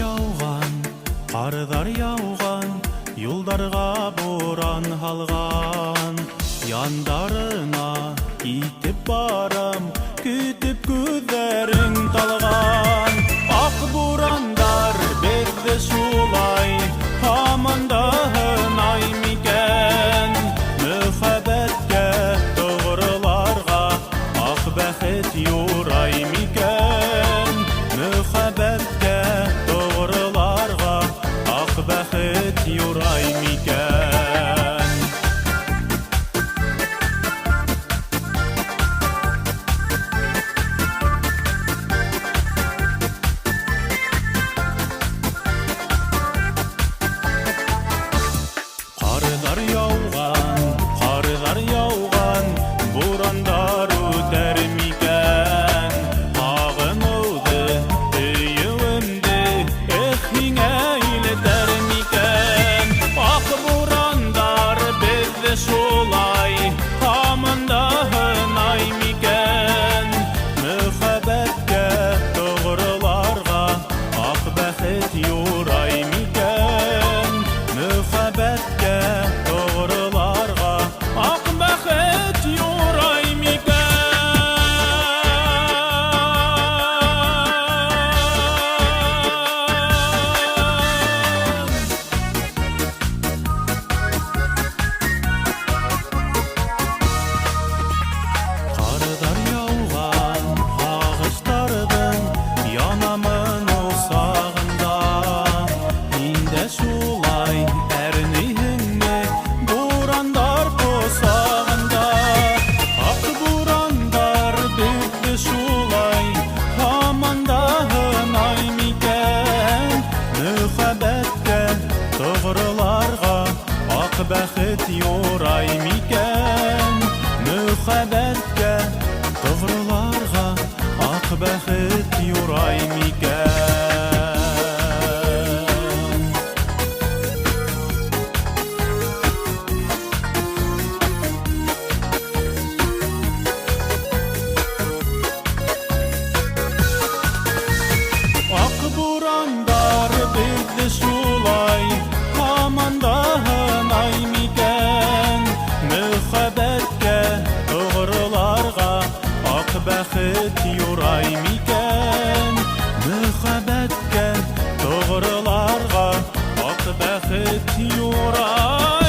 яуған, қардар яуған, юлдарға боран халған. Яндарыңа итеп барам, күтіп күҙҙәрең талған. Ақ бурандар беҙҙе шулай, һаман да һынай микән? Мөхәббәткә тоғрыларға ак бәхет юрай микән? Мөхәббәткә тоғрыларға ак бәхет юрай микән? Қардар яуған, бурандар үтәр микән? Ағынуды өйөүемде, һиңә илтәр микән? Ак бурандар беҙҙе шулай, һаман да һынай микән? Мөхәббәткә тоғрыларға ак бәхет юрай микән? Мөхәббәткә тоғрыларға ак бәхет юрай Қардар яуған ағыстарҙың янамын усағында, һиндә шулай әрнейһеңме бурандар ҡосағында? Аҡ бурандар беҙҙе шулай, һаман да һынай микән? Мөхәббәткә тоғрыларға ак бәхет юрай микән? Мөхәббәткә тоғрыларға ак бәхет юрай микән? Ак бурандар беҙҙе шулай, һаман да һынай микән? Мөхәббәткә тоғрыларға ак бәхет юрай микән? Мөхәббәткә тоғрыларға ак бәхет юрай